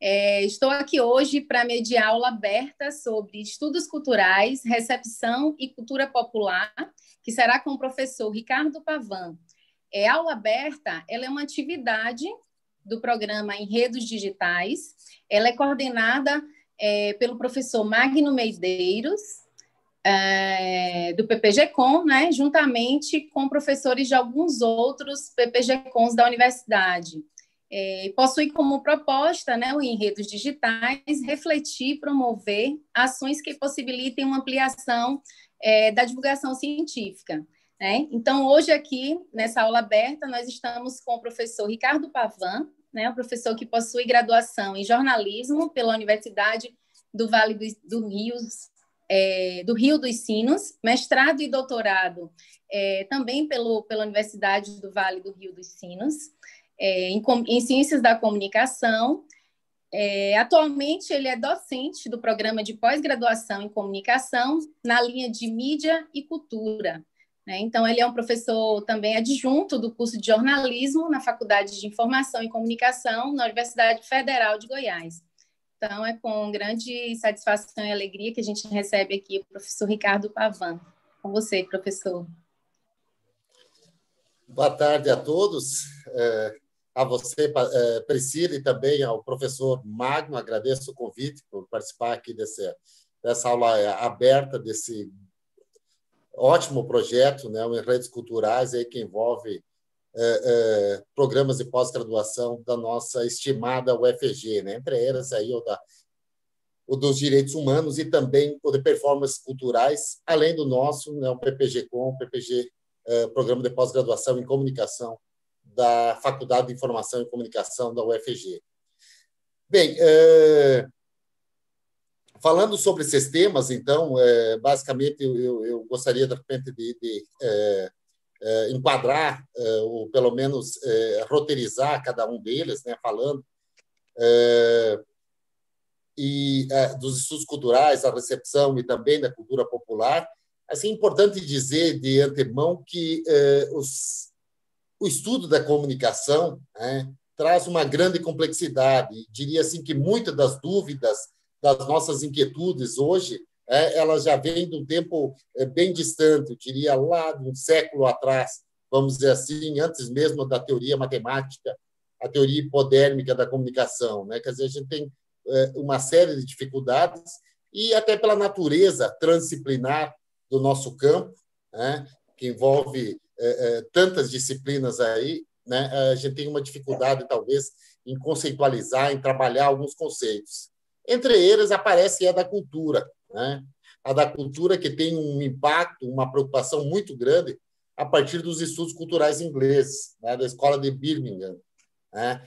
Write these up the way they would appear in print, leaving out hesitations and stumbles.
Estou aqui hoje para mediar aula aberta sobre estudos culturais, recepção e cultura popular, que será com o professor Ricardo Pavan. A aula aberta ela é uma atividade do programa Enredos Digitais. Ela é coordenada pelo professor Magno Medeiros, do PPG-Com, né, juntamente com professores de alguns outros PPG-Cons da universidade. Possui como proposta, né, o Enredos Digitais, refletir e promover ações que possibilitem uma ampliação da divulgação científica. Né? Então, hoje aqui, nessa aula aberta, nós estamos com o professor Ricardo Pavan, né, um professor que possui graduação em jornalismo pela Universidade do Vale do Rio dos Sinos, mestrado e doutorado também pela Universidade do Vale do Rio dos Sinos, em Ciências da Comunicação. Atualmente, ele é docente do programa de pós-graduação em Comunicação na linha de Mídia e Cultura. Né? Então, ele é um professor também adjunto do curso de jornalismo na Faculdade de Informação e Comunicação na Universidade Federal de Goiás. Então, é com grande satisfação e alegria que a gente recebe aqui o professor Ricardo Pavan. Com você, professor. Boa tarde a todos. A você, Priscila, e também ao professor Magno. Agradeço o convite por participar aqui dessa aula aberta, desse ótimo projeto, né, o Enredos Culturais, aí, que envolve programas de pós-graduação da nossa estimada UFG, né? Entre elas aí o dos direitos humanos e também o de performances culturais, além do nosso, né, o PPG-Com, Programa de Pós-Graduação em Comunicação da Faculdade de Informação e Comunicação da UFG. Bem, falando sobre esses temas, então, basicamente, eu gostaria, de repente, de enquadrar, ou pelo menos roteirizar cada um deles, né, falando dos estudos culturais, da recepção e também da cultura popular. Assim, é importante dizer de antemão que o estudo da comunicação, né, traz uma grande complexidade. Diria assim que muitas das dúvidas, das nossas inquietudes hoje, elas já vêm de um tempo bem distante, eu diria lá de um século atrás, vamos dizer assim, antes mesmo da teoria matemática, a teoria hipodérmica da comunicação. Né? Quer dizer, a gente tem uma série de dificuldades e até pela natureza transdisciplinar do nosso campo, né, que envolve tantas disciplinas aí, né, a gente tem uma dificuldade, talvez, em conceitualizar, em trabalhar alguns conceitos. Entre eles, aparece a da cultura, né? A da cultura que tem um impacto, uma preocupação muito grande a partir dos estudos culturais ingleses, né, da Escola de Birmingham. Né?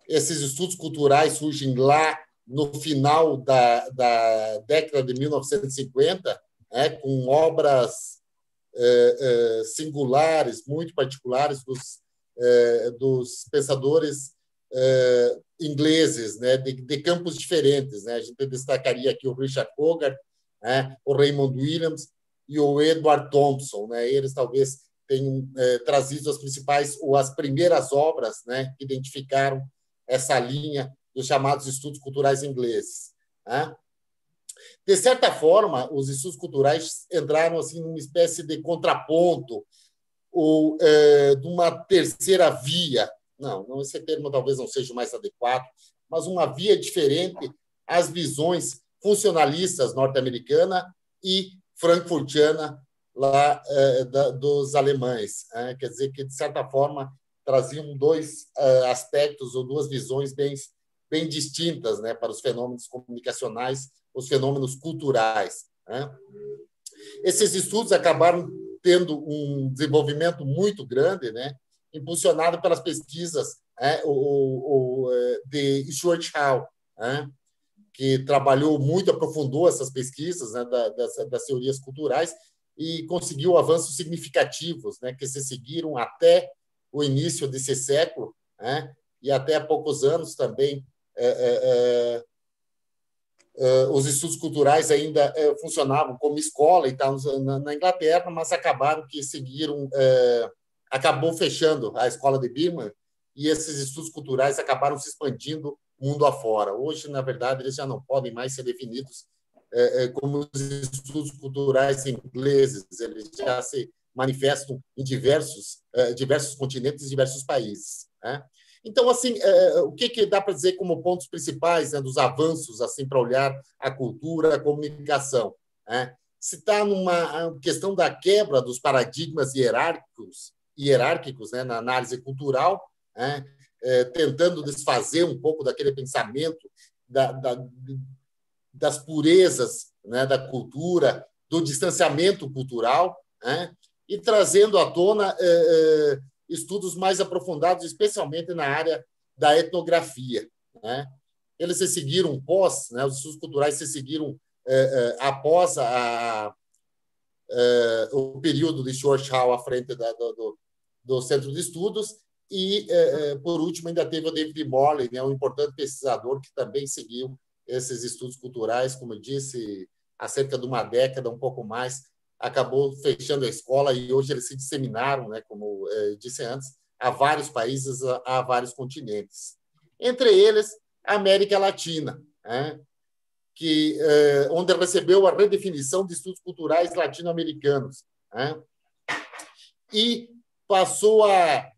Esses estudos culturais surgem lá no final da década de 1950, né, com obras singulares, muito particulares dos pensadores ingleses, né, de campos diferentes. Né? A gente destacaria aqui o Richard Hogarth, né, o Raymond Williams e o Edward Thompson. Né? Eles talvez tenham trazido as primeiras obras, né, que identificaram essa linha dos chamados estudos culturais ingleses. Né? De certa forma, os estudos culturais entraram assim numa espécie de contraponto ou de uma terceira via. Não, esse termo talvez não seja o mais adequado, mas uma via diferente às visões funcionalistas norte-americana e frankfurtiana lá dos alemães. Quer dizer que, de certa forma, traziam dois aspectos ou duas visões bem distintas, né, para os fenômenos comunicacionais, os fenômenos culturais. Né? Esses estudos acabaram tendo um desenvolvimento muito grande, né, impulsionado pelas pesquisas de Stuart Hall, né, que trabalhou muito, aprofundou essas pesquisas, né, das teorias culturais e conseguiu avanços significativos, né, que se seguiram até o início desse século, né, e até há poucos anos também os estudos culturais ainda funcionavam como escola e tal na Inglaterra, mas acabou fechando a escola de Birmingham e esses estudos culturais acabaram se expandindo mundo afora. Hoje, na verdade, eles já não podem mais ser definidos como os estudos culturais ingleses, eles já se manifestam em diversos continentes e diversos países, né? Então, assim, o que dá para dizer como pontos principais, né, dos avanços assim para olhar a cultura, a comunicação, né? Se está numa questão da quebra dos paradigmas hierárquicos, né, na análise cultural, né, tentando desfazer um pouco daquele pensamento das purezas, né, da cultura, do distanciamento cultural, né, e trazendo à tona estudos mais aprofundados, especialmente na área da etnografia, né? Eles se seguiram né, os estudos culturais se seguiram após o período de Schwarzschild à frente do Centro de Estudos e, por último, ainda teve o David Morley, né, um importante pesquisador que também seguiu esses estudos culturais, como eu disse, há cerca de uma década, um pouco mais, acabou fechando a escola e hoje eles se disseminaram, né, como disse antes, a vários países, a vários continentes. Entre eles, a América Latina, né, onde recebeu a redefinição de estudos culturais latino-americanos, né, e passou a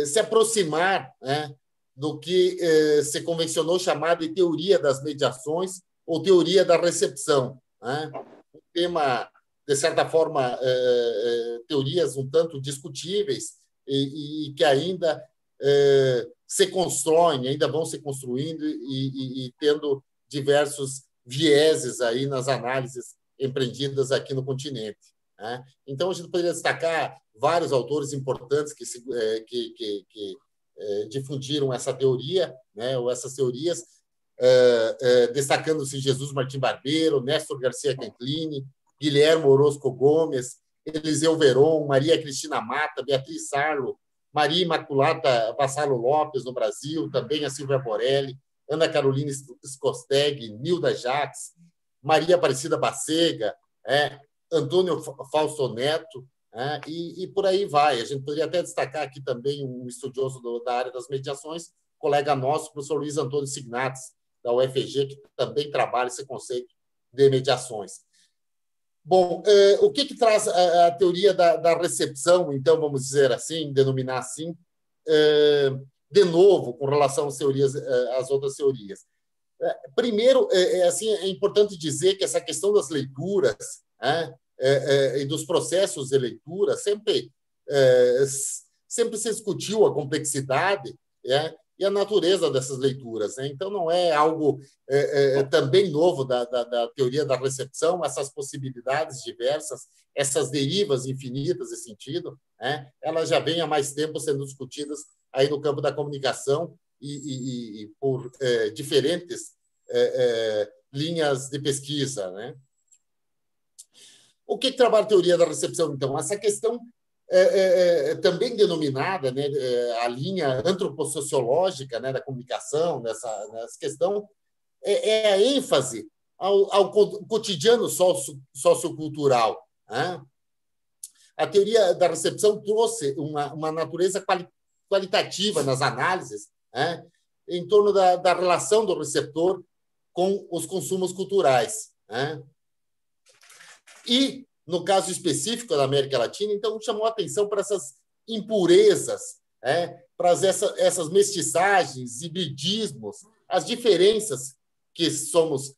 se aproximar, né, do que se convencionou chamar de teoria das mediações ou teoria da recepção, né? Um tema, de certa forma, teorias um tanto discutíveis e que ainda se constroem, ainda vão se construindo e tendo diversos vieses aí nas análises empreendidas aqui no continente, né? Então, a gente poderia destacar vários autores importantes que difundiram essa teoria, né, ou essas teorias, destacando-se Jesus Martim Barbeiro, Néstor Garcia Canclini, Guilherme Orozco Gomes, Eliseu Veron, Maria Cristina Mata, Beatriz Sarlo, Maria Imaculata Vassalo Lopes, no Brasil, também a Silvia Borelli, Ana Carolina Skosteg, Nilda Jacques, Maria Aparecida Bacega, Antônio Fausto Neto, e por aí vai. A gente poderia até destacar aqui também um estudioso da área das mediações, colega nosso, o professor Luiz Antônio Signates, da UFG, que também trabalha esse conceito de mediações. Bom, o que traz a teoria da recepção, então, vamos dizer assim, denominar assim, de novo, com relação às outras teorias? Primeiro, assim, é importante dizer que essa questão das leituras, e dos processos de leitura sempre se discutiu a complexidade e a natureza dessas leituras, né? Então, não é algo também novo da teoria da recepção, essas possibilidades diversas, essas derivas infinitas de sentido, né? Elas já vêm há mais tempo sendo discutidas aí no campo da comunicação e por diferentes linhas de pesquisa, né? O que trabalha a teoria da recepção, então? Essa questão também denominada, né, a linha antropossociológica, né, da comunicação, nessa questão, é a ênfase ao cotidiano sociocultural, né? A teoria da recepção trouxe uma natureza qualitativa nas análises, né, em torno da relação do receptor com os consumos culturais, né? E, no caso específico da América Latina, então, chamou a atenção para essas impurezas, para essas mestiçagens, hibridismos, as diferenças que fomos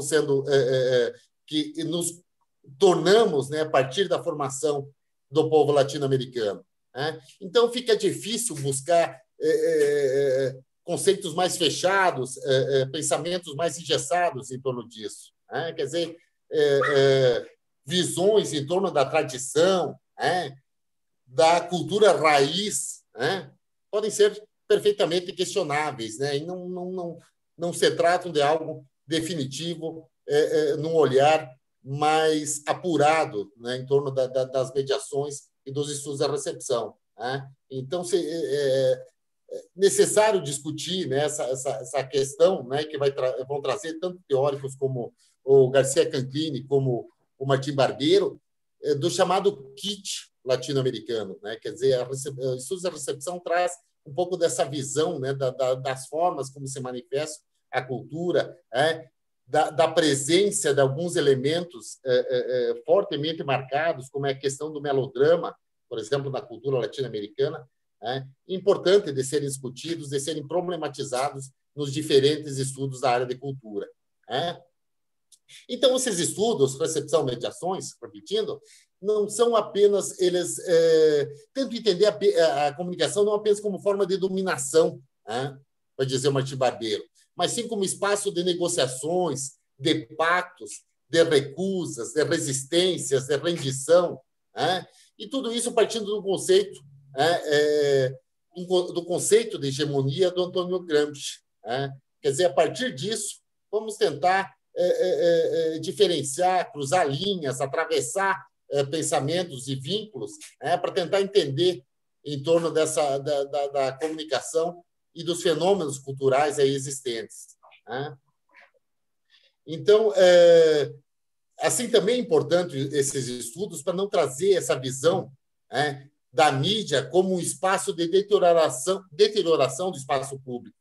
sendo, que nos tornamos, né, a partir da formação do povo latino-americano, né? Então, fica difícil buscar conceitos mais fechados, pensamentos mais engessados em torno disso, né? Quer dizer, visões em torno da tradição, da cultura raiz, podem ser perfeitamente questionáveis, né? E não se tratam de algo definitivo, num olhar mais apurado, né, em torno das mediações e dos estudos da recepção, né? Então, é necessário discutir, né, essa questão, né, que vão trazer tanto teóricos como o Garcia Canclini, como o Martim Barbeiro, do chamado kit latino-americano, né? Quer dizer, o estudo da recepção traz um pouco dessa visão, né, das formas como se manifesta a cultura, da presença de alguns elementos fortemente marcados, como é a questão do melodrama, por exemplo, na cultura latino-americana, importante de serem discutidos, de serem problematizados nos diferentes estudos da área de cultura. Então, esses estudos, recepção, mediações, repetindo, não são apenas eles tentam entender a comunicação não apenas como forma de dominação, vai dizer o Martim Barbeiro, mas sim como espaço de negociações, de pactos, de recusas, de resistências, de rendição, e tudo isso partindo do conceito de hegemonia do Antônio Gramsci. Quer dizer, a partir disso, vamos tentar diferenciar, cruzar linhas, atravessar pensamentos e vínculos, para tentar entender em torno da comunicação e dos fenômenos culturais aí existentes. Então, assim, também é importante esses estudos para não trazer essa visão da mídia como um espaço de deterioração do espaço público,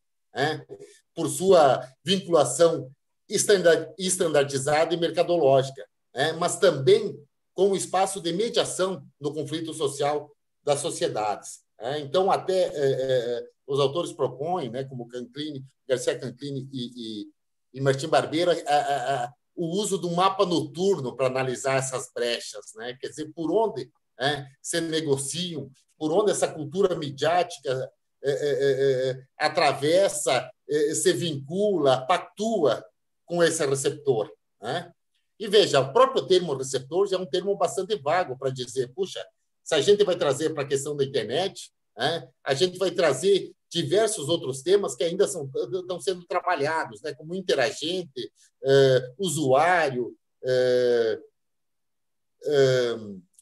por sua vinculação estandardizada e mercadológica, mas também como espaço de mediação no conflito social das sociedades. Então, até os autores propõem, como Garcia Canclini e Martim Barbeiro, o uso do mapa noturno para analisar essas brechas, quer dizer, por onde se negociam, por onde essa cultura midiática atravessa, se vincula, pactua com esse receptor. E veja, o próprio termo receptor já é um termo bastante vago para dizer, puxa, se a gente vai trazer para a questão da internet, a gente vai trazer diversos outros temas que ainda estão sendo trabalhados, como interagente, usuário,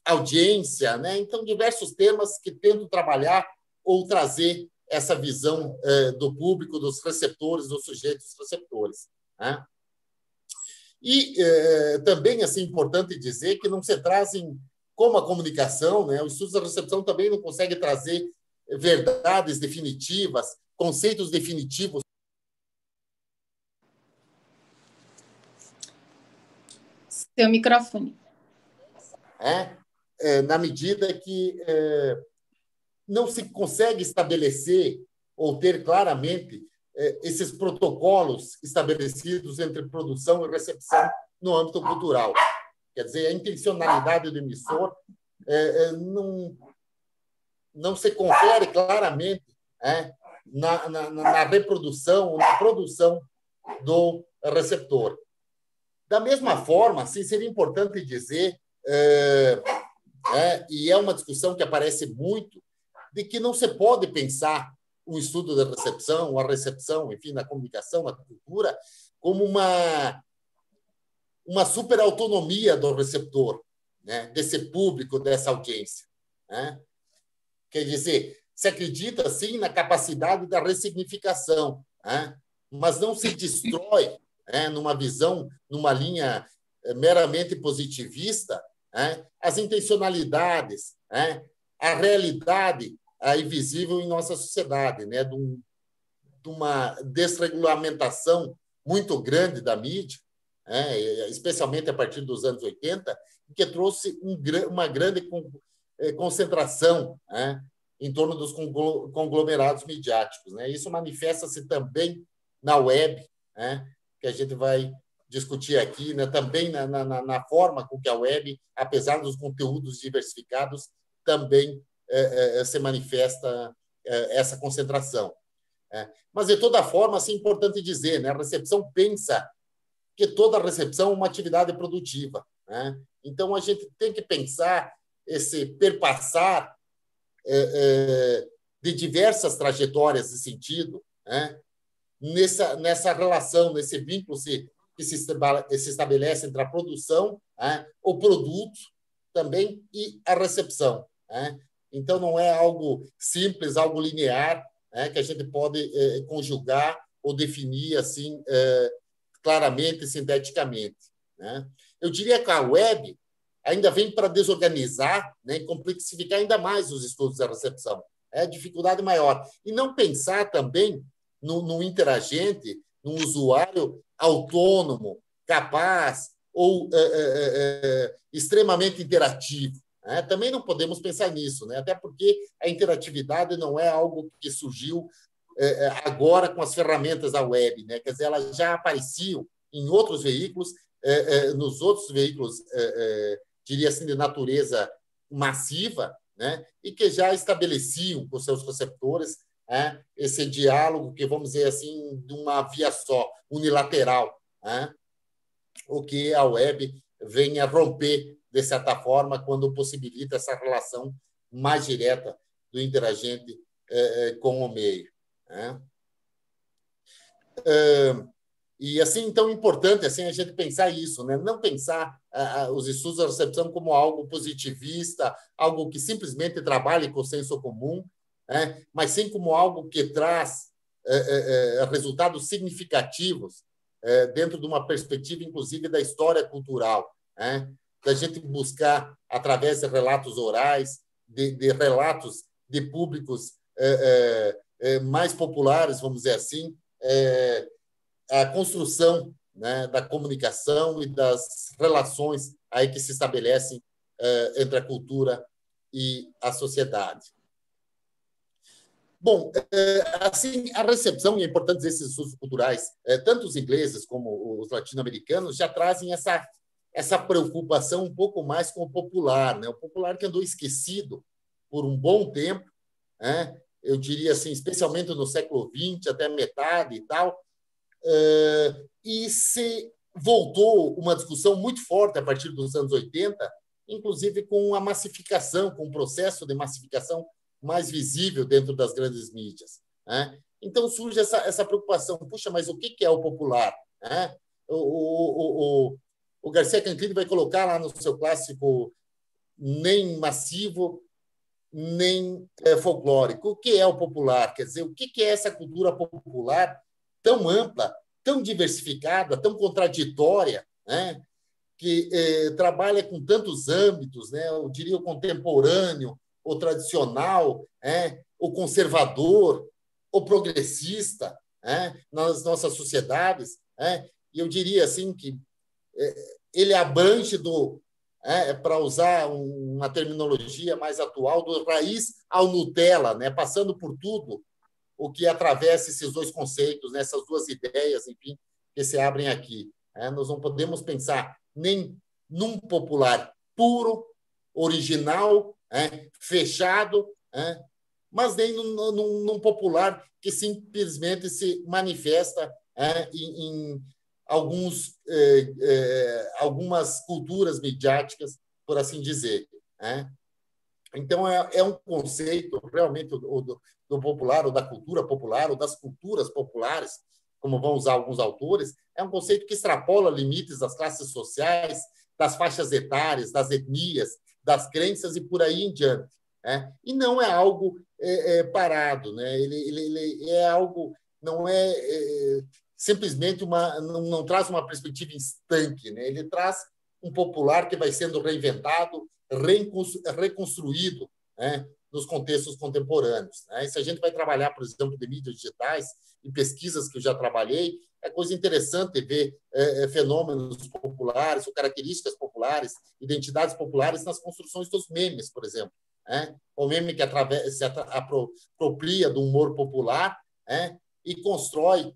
audiência, então diversos temas que tentam trabalhar ou trazer essa visão do público, dos receptores, dos sujeitos receptores. E também assim, importante dizer que não se trazem, como a comunicação, o estudo da recepção também não consegue trazer verdades definitivas, conceitos definitivos. Seu microfone. Na medida que não se consegue estabelecer ou ter claramente esses protocolos estabelecidos entre produção e recepção no âmbito cultural. Quer dizer, a intencionalidade do emissor não se confere claramente na reprodução ou na produção do receptor. Da mesma forma, assim, seria importante dizer, e é uma discussão que aparece muito, de que não se pode pensar o estudo da recepção, a recepção, enfim, na comunicação, na cultura, como uma superautonomia do receptor, desse público, dessa audiência. Quer dizer, se acredita, sim, na capacidade da ressignificação, mas não se destrói, numa visão, numa linha meramente positivista, as intencionalidades, a realidade aí visível em nossa sociedade, de uma desregulamentação muito grande da mídia, especialmente a partir dos anos 80, que trouxe uma grande concentração em torno dos conglomerados midiáticos. Isso manifesta-se também na web, que a gente vai discutir aqui, também na forma com que a web, apesar dos conteúdos diversificados, também se manifesta essa concentração. Mas, de toda forma, assim, é importante dizer, a recepção pensa que toda recepção é uma atividade produtiva. Então, a gente tem que pensar esse perpassar de diversas trajetórias de sentido nessa relação, nesse vínculo que se estabelece entre a produção, o produto também e a recepção. Então, não é algo simples, algo linear, que a gente pode conjugar ou definir assim claramente, sinteticamente. Eu diria que a web ainda vem para desorganizar, e complexificar ainda mais os estudos da recepção. é a dificuldade maior. E não pensar também no interagente, num usuário autônomo, capaz ou extremamente interativo. Né? Também não podemos pensar nisso, né? Até porque a interatividade não é algo que surgiu agora com as ferramentas da web. Né? Quer dizer, elas já apareciam em outros veículos, nos outros veículos, diria assim, de natureza massiva, né? E que já estabeleciam com seus receptores esse diálogo que, vamos dizer assim, de uma via só, unilateral, né? O que a web vem a romper, de certa forma, quando possibilita essa relação mais direta do interagente com o meio. Né? E, assim, então, é importante assim, a gente pensar isso, né? Não pensar os estudos da recepção como algo positivista, algo que simplesmente trabalhe com o senso comum, né? Mas sim como algo que traz resultados significativos dentro de uma perspectiva, inclusive, da história cultural, né? Da gente buscar, através de relatos orais, de relatos de públicos mais populares, vamos dizer assim, a construção, né, da comunicação e das relações aí que se estabelecem entre a cultura e a sociedade. Bom, assim, a recepção, e é importante dizer esses estudos culturais, tanto os ingleses como os latino-americanos, já trazem essa preocupação um pouco mais com o popular, né? O popular que andou esquecido por um bom tempo, né? Eu diria assim, especialmente no século XX, até a metade e tal, e se voltou uma discussão muito forte a partir dos anos 80, inclusive com a massificação, com o processo de massificação mais visível dentro das grandes mídias. Né? Então surge essa preocupação, puxa, mas o que é o popular? Né? O Garcia Canclini vai colocar lá no seu clássico nem massivo, nem folclórico. O que é o popular? Quer dizer, o que é essa cultura popular tão ampla, tão diversificada, tão contraditória, né? Que trabalha com tantos âmbitos, né? Eu diria o contemporâneo, o tradicional, o conservador, o progressista, nas nossas sociedades. E eu diria assim que ele abrange para usar uma terminologia mais atual, do raiz ao Nutella, né? Passando por tudo o que atravessa esses dois conceitos, né? Essas duas ideias, enfim, que se abrem aqui. Nós não podemos pensar nem num popular puro, original, fechado, mas nem num popular que simplesmente se manifesta em algumas culturas midiáticas, por assim dizer. Então, é um conceito realmente do popular, ou da cultura popular, ou das culturas populares, como vão usar alguns autores, é um conceito que extrapola limites das classes sociais, das faixas etárias, das etnias, das crenças e por aí em diante. E não é algo parado, né? Ele é algo, não é simplesmente não traz uma perspectiva estanque, né? Ele traz um popular que vai sendo reinventado, reconstruído, né, nos contextos contemporâneos. Né? E se a gente vai trabalhar, por exemplo, de mídias digitais e pesquisas que eu já trabalhei, é coisa interessante ver fenômenos populares ou características populares, identidades populares nas construções dos memes, por exemplo. O meme que se apropria do humor popular e constrói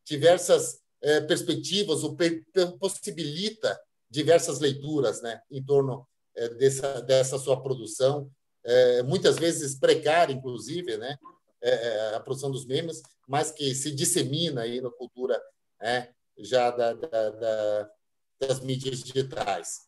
diversas perspectivas, ou possibilita diversas leituras, né, em torno dessa sua produção, muitas vezes precária, inclusive, né, a produção dos memes, mas que se dissemina aí na cultura já das mídias digitais.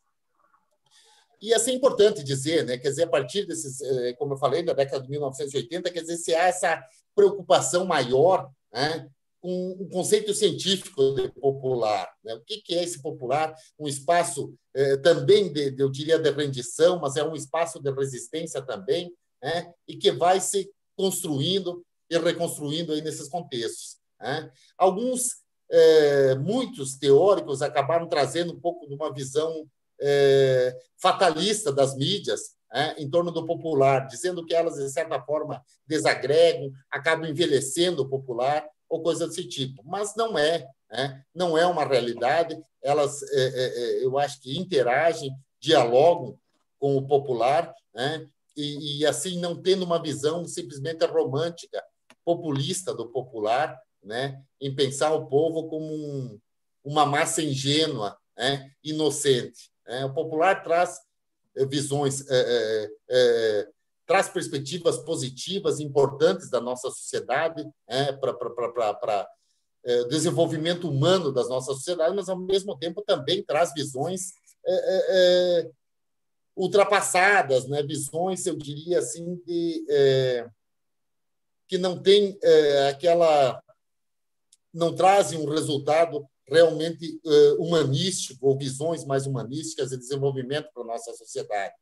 E assim é importante dizer, né, quer dizer, a partir desses, como eu falei, da década de 1980, quer dizer, se há essa preocupação maior, né, com um conceito científico de popular. Né? O que é esse popular? Um espaço também, eu diria, de rendição, mas é um espaço de resistência também, né? E que vai se construindo e reconstruindo aí nesses contextos. Né? Muitos teóricos acabaram trazendo um pouco de uma visão fatalista das mídias, em torno do popular, dizendo que elas, de certa forma, desagregam, acabam envelhecendo o popular, ou coisa desse tipo. Mas não é, não é uma realidade. Elas, eu acho que interagem, dialogam com o popular, e assim, não tendo uma visão simplesmente romântica, populista do popular, em pensar o povo como uma massa ingênua, inocente. O popular traz visões, traz perspectivas positivas, importantes da nossa sociedade, para o desenvolvimento humano das nossas sociedades, mas, ao mesmo tempo, também traz visões ultrapassadas, visões, eu diria assim, que não tem não trazem um resultado realmente humanístico, ou visões mais humanísticas de desenvolvimento para a nossa sociedade.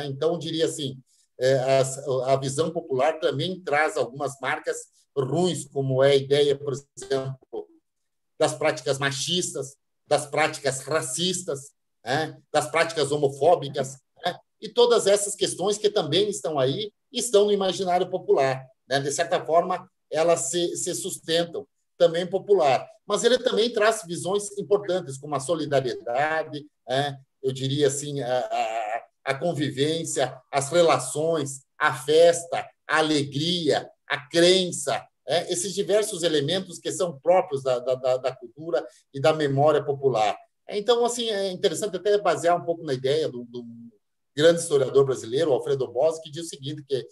Então, eu diria assim, a visão popular também traz algumas marcas ruins, como é a ideia, por exemplo, das práticas machistas, das práticas racistas, das práticas homofóbicas, e todas essas questões que também estão aí, estão no imaginário popular. De certa forma, elas se sustentam também popular. Mas ele também traz visões importantes, como a solidariedade, eu diria assim, a convivência, as relações, a festa, a alegria, a crença, esses diversos elementos que são próprios da cultura e da memória popular. Então, assim, é interessante até basear um pouco na ideia do grande historiador brasileiro, Alfredo Bossi, que diz o seguinte, que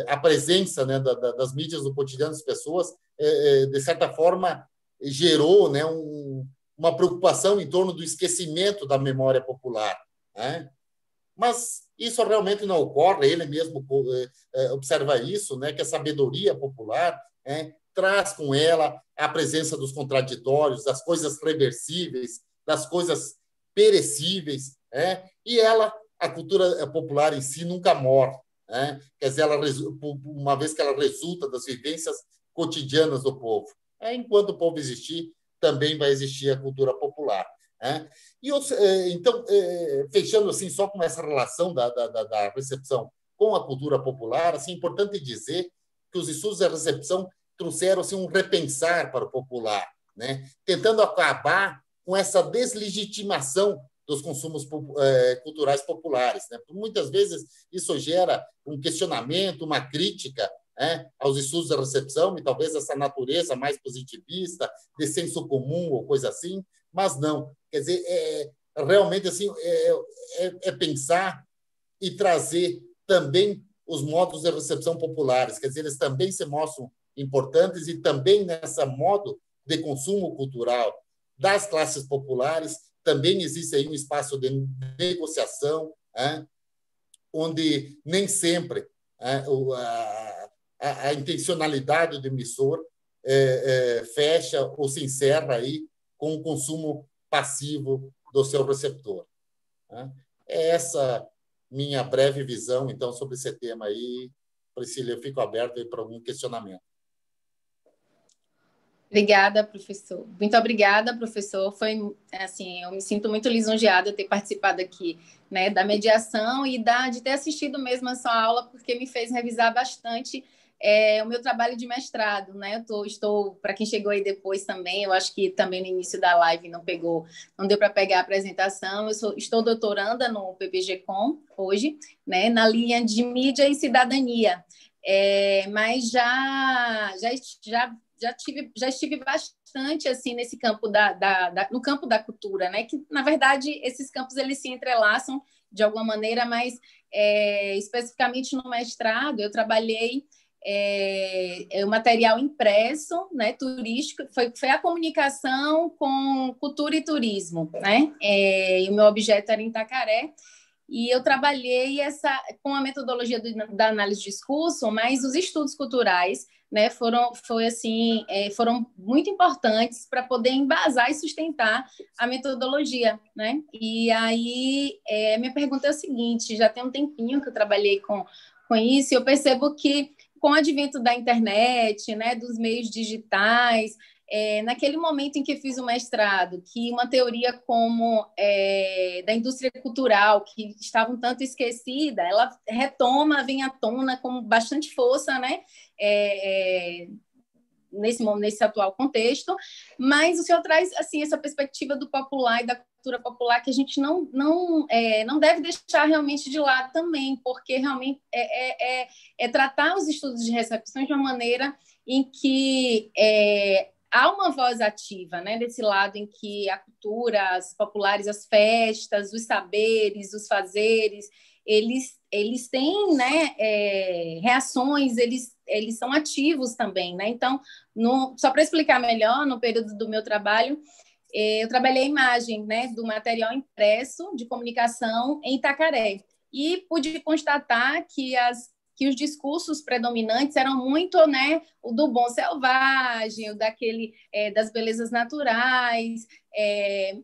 a presença das mídias no cotidiano das pessoas, de certa forma, gerou uma preocupação em torno do esquecimento da memória popular. Mas isso realmente não ocorre, ele mesmo observa isso, que a sabedoria popular traz com ela a presença dos contraditórios, das coisas reversíveis, das coisas perecíveis, e a cultura popular em si nunca morre. Quer dizer, uma vez que ela resulta das vivências cotidianas do povo. Enquanto o povo existir, também vai existir a cultura popular. Então, fechando assim, só com essa relação da recepção com a cultura popular, assim, é importante dizer que os estudos da recepção trouxeram assim, um repensar para o popular, tentando acabar com essa deslegitimação dos consumos culturais populares. Muitas vezes, isso gera um questionamento, uma crítica aos estudos da recepção, e talvez essa natureza mais positivista, de senso comum ou coisa assim, mas não. Quer dizer, realmente assim, pensar e trazer também os modos de recepção populares. Quer dizer, eles também se mostram importantes, e também nessa modo de consumo cultural das classes populares também existe aí um espaço de negociação, onde nem sempre a intencionalidade do emissor fecha ou se encerra aí com o consumo passivo do seu receptor. É essa minha breve visão, então, sobre esse tema aí. Priscila, eu fico aberto aí para algum questionamento. Obrigada, professor. Muito obrigada, professor. Foi assim, eu me sinto muito lisonjeada de ter participado aqui, da mediação e de ter assistido mesmo a sua aula, porque me fez revisar bastante o meu trabalho de mestrado, Estou, para quem chegou aí depois também, eu acho que também no início da live não deu para pegar a apresentação. Estou doutoranda no PPG-Com hoje, na linha de mídia e cidadania, mas já estive bastante assim nesse campo no campo da cultura, que na verdade esses campos eles se entrelaçam de alguma maneira, mas especificamente no mestrado eu trabalhei o material impresso, turístico, foi a comunicação com cultura e turismo, e o meu objeto era em Itacaré. E eu trabalhei com a metodologia da análise de discurso, mas os estudos culturais foram muito importantes para poder embasar e sustentar a metodologia. E aí, minha pergunta é o seguinte, já tem um tempinho que eu trabalhei com isso, e eu percebo que com o advento da internet, dos meios digitais, naquele momento em que fiz o mestrado, que uma teoria como da indústria cultural, que estava um tanto esquecida, ela retoma, vem à tona com bastante força, né? Nesse atual contexto, mas o senhor traz assim essa perspectiva do popular e da cultura popular que a gente não deve deixar realmente de lado também, porque realmente é tratar os estudos de recepção de uma maneira em que há uma voz ativa, né, desse lado em que a cultura, as populares, as festas, os saberes, os fazeres, eles têm, né, reações, eles são ativos também, né? Então, só para explicar melhor, no período do meu trabalho, eu trabalhei a imagem, né, do material impresso de comunicação em Itacaré e pude constatar que os discursos predominantes eram muito, né, o do bom selvagem, o daquele das belezas naturais,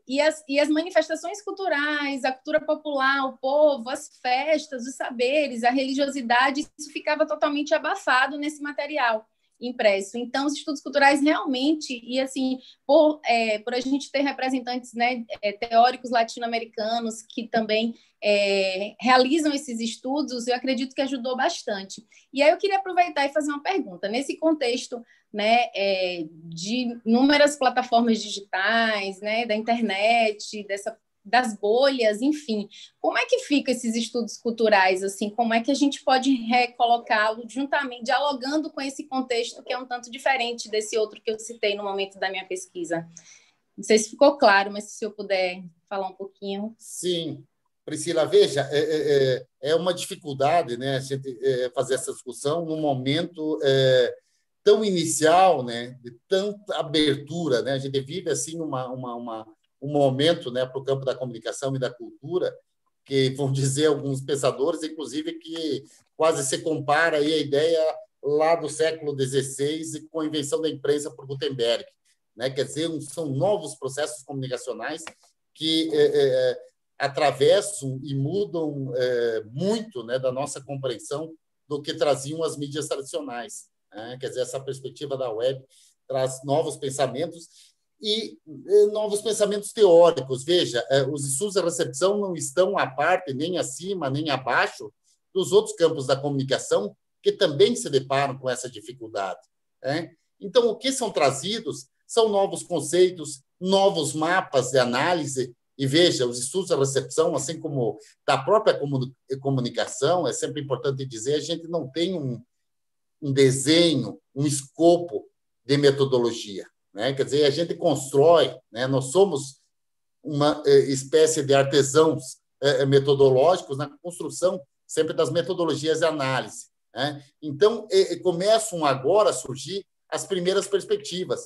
e as manifestações culturais, a cultura popular, o povo, as festas, os saberes, a religiosidade, isso ficava totalmente abafado nesse material impresso. Então, os estudos culturais realmente, e assim, por a gente ter representantes, né, teóricos latino-americanos que também realizam esses estudos, eu acredito que ajudou bastante. E aí eu queria aproveitar e fazer uma pergunta. Nesse contexto, né, de inúmeras plataformas digitais, né, da internet, das bolhas, enfim, como é que fica esses estudos culturais, assim, como é que a gente pode recolocá-lo juntamente, dialogando com esse contexto que é um tanto diferente desse outro que eu citei no momento da minha pesquisa? Não sei se ficou claro, mas se o senhor puder falar um pouquinho. Sim, Priscila, veja, é uma dificuldade, né, a gente fazer essa discussão num momento tão inicial, né, de tanta abertura, né, a gente vive assim um momento, né, para o campo da comunicação e da cultura que vão dizer alguns pensadores, inclusive que quase se compara aí a ideia lá do século XVI com a invenção da imprensa por Gutenberg, né, quer dizer, são novos processos comunicacionais que atravessam e mudam muito, né, da nossa compreensão do que traziam as mídias tradicionais. Né? Quer dizer, essa perspectiva da web traz novos pensamentos e novos pensamentos teóricos. Veja, os estudos da recepção não estão à parte, nem acima, nem abaixo dos outros campos da comunicação que também se deparam com essa dificuldade. Né? Então, o que são trazidos são novos conceitos, novos mapas de análise. E veja, os estudos da recepção, assim como da própria comunicação, é sempre importante dizer, a gente não tem um desenho, um escopo de metodologia. Né? Quer dizer, a gente constrói, né? Nós somos uma espécie de artesãos metodológicos na construção sempre das metodologias de análise. Né? Então, começam agora a surgir as primeiras perspectivas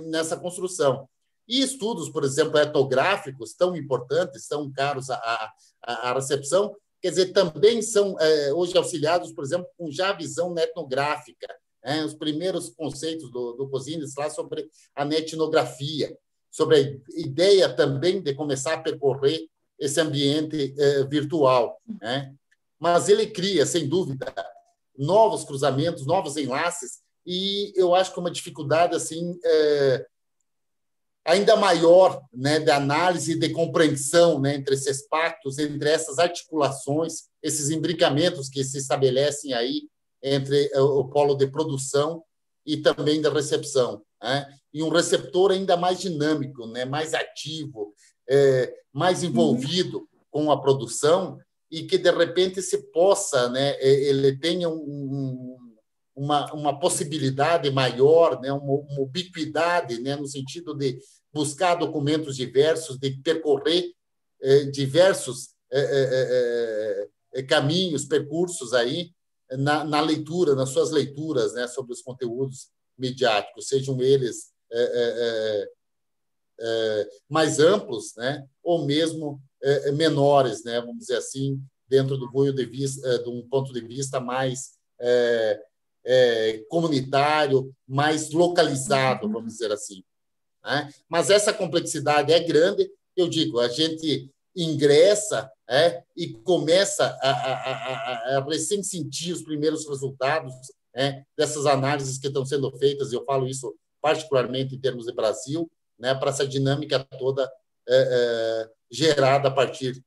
nessa construção. E estudos, por exemplo, etnográficos, tão importantes, tão caros à recepção, quer dizer, também são hoje auxiliados, por exemplo, com já a visão etnográfica, os primeiros conceitos do Cosines lá sobre a etnografia, sobre a ideia também de começar a percorrer esse ambiente virtual. Né? Mas ele cria, sem dúvida, novos cruzamentos, novos enlaces, e eu acho que uma dificuldade assim ainda maior, né, de análise e de compreensão, né, entre esses pactos, entre essas articulações, esses imbricamentos que se estabelecem aí entre o polo de produção e também da recepção. Né? E um receptor ainda mais dinâmico, né, mais ativo, mais envolvido com a produção e que, de repente, se possa, né, ele tenha uma possibilidade maior, né, uma ubiquidade, né, no sentido de buscar documentos diversos, de percorrer diversos caminhos, percursos aí na leitura, nas suas leituras, né, sobre os conteúdos midiáticos, sejam eles mais amplos, né, ou mesmo menores, né, vamos dizer assim, dentro do de um ponto de vista mais comunitário, mais localizado, vamos dizer assim. Né? Mas essa complexidade é grande, eu digo, a gente ingressa e começa a recém sentir os primeiros resultados dessas análises que estão sendo feitas, eu falo isso particularmente em termos de Brasil, né, para essa dinâmica toda gerada a partir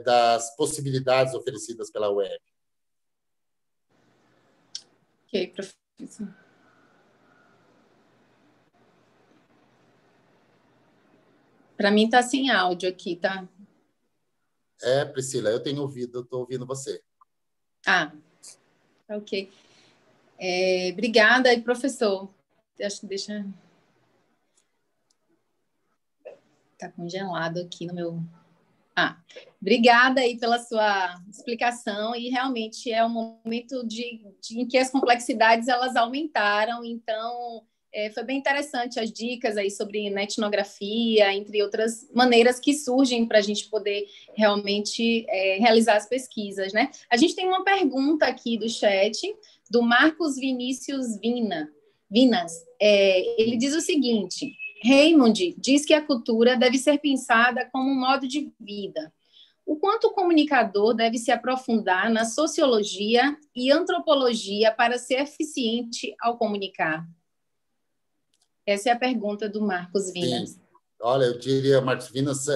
das possibilidades oferecidas pela web. Ok, professor. Para mim está sem áudio aqui, tá? Priscila, eu tenho ouvido, estou ouvindo você. Ok. Obrigada, e professor. Acho que deixa... Está congelado aqui no meu... Obrigada aí pela sua explicação, e realmente é um momento em que as complexidades elas aumentaram, então foi bem interessante as dicas aí sobre etnografia, entre outras maneiras que surgem para a gente poder realmente realizar as pesquisas, né? A gente tem uma pergunta aqui do chat, do Marcos Vinícius Vinas. Ele diz o seguinte: Raymond diz que a cultura deve ser pensada como um modo de vida. O quanto o comunicador deve se aprofundar na sociologia e antropologia para ser eficiente ao comunicar? Essa é a pergunta do Marcos Vinas. Sim. Olha, eu diria, Marcos Vinas,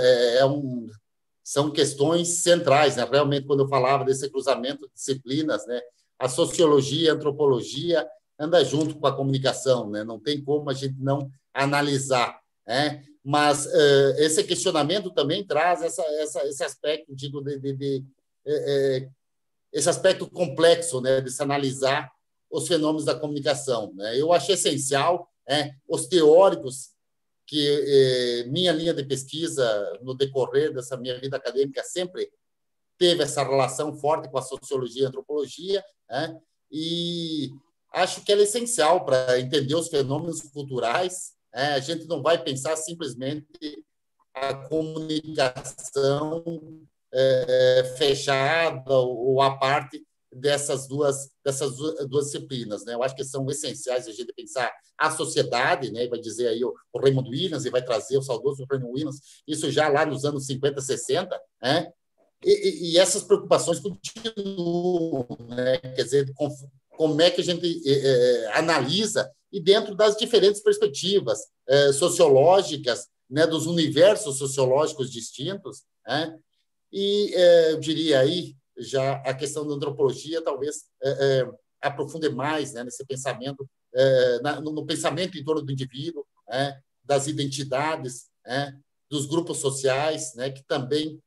são questões centrais, né? Realmente, quando eu falava desse cruzamento de disciplinas, né? A sociologia e a antropologia andam junto com a comunicação, né? Não tem como a gente não analisar, né? Mas esse questionamento também traz esse aspecto, digo, esse aspecto complexo, né? De se analisar os fenômenos da comunicação, né? Eu acho essencial os teóricos que minha linha de pesquisa no decorrer dessa minha vida acadêmica sempre teve essa relação forte com a sociologia e a antropologia, né? E acho que ela é essencial para entender os fenômenos culturais. A gente não vai pensar simplesmente a comunicação fechada ou à parte dessas duas disciplinas, né? Eu acho que são essenciais a gente pensar a sociedade, né? Vai dizer aí o Raymond Williams, e vai trazer o saudoso Raymond Williams, isso já lá nos anos 50, 60, né? E essas preocupações continuam, né? Quer dizer, como é que a gente analisa, e dentro das diferentes perspectivas sociológicas, né? Dos universos sociológicos distintos, né? E eu diria aí, já a questão da antropologia talvez aprofunde mais, né, nesse pensamento, no pensamento em torno do indivíduo, das identidades, dos grupos sociais, né, que também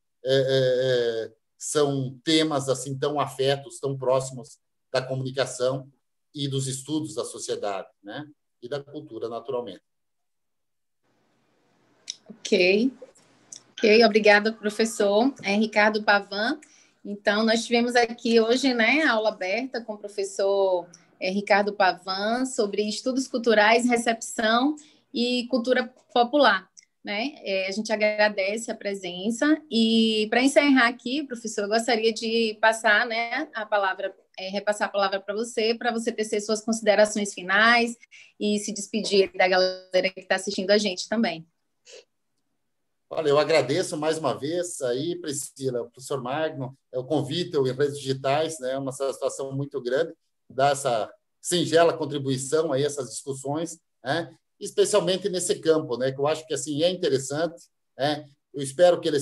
são temas assim tão afetos, tão próximos da comunicação e dos estudos da sociedade, né, e da cultura, naturalmente. Ok, obrigada, professor. Ricardo Pavan. Então, nós tivemos aqui hoje, né, a aula aberta com o professor Ricardo Pavan sobre estudos culturais, recepção e cultura popular, né? A gente agradece a presença, e para encerrar aqui, professor, eu gostaria de passar, né, a palavra, repassar a palavra para você tecer suas considerações finais e se despedir da galera que está assistindo a gente também. Olha, eu agradeço mais uma vez aí, Priscila, o professor Magno, o convite em redes digitais, né? Uma satisfação muito grande dar essa singela contribuição aí, essas discussões, né? Especialmente nesse campo, né? Que eu acho que assim é interessante, né? Eu espero que ele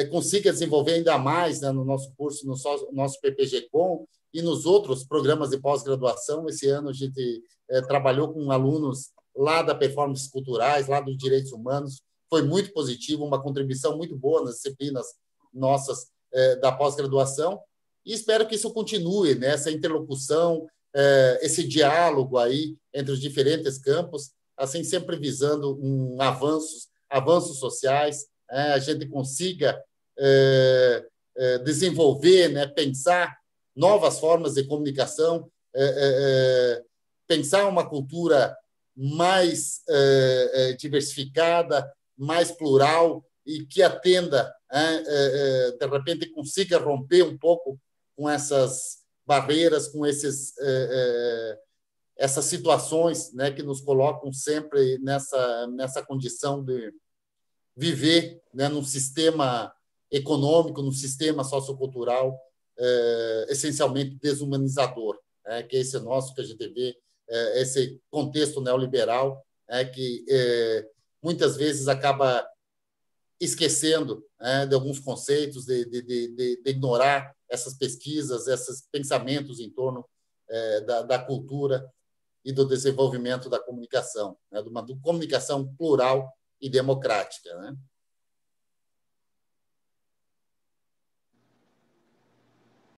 consiga desenvolver ainda mais, né, no nosso curso, no nosso PPG-Com e nos outros programas de pós-graduação. Esse ano a gente trabalhou com alunos lá da Performances Culturais, lá dos Direitos Humanos. Foi muito positivo, uma contribuição muito boa nas disciplinas nossas da pós-graduação, e espero que isso continue, né? Essa interlocução, esse diálogo aí entre os diferentes campos, assim, sempre visando avanços sociais, a gente consiga desenvolver, né? Pensar novas formas de comunicação, pensar uma cultura mais diversificada, mais plural, e que atenda, de repente, consiga romper um pouco com essas barreiras, com essas situações, né, que nos colocam sempre nessa condição de viver, né, num sistema econômico, num sistema sociocultural essencialmente desumanizador, que é esse nosso que a gente vê esse contexto neoliberal, que muitas vezes acaba esquecendo de alguns conceitos, de ignorar essas pesquisas, esses pensamentos em torno da cultura e do desenvolvimento da comunicação, de uma comunicação plural e democrática, né?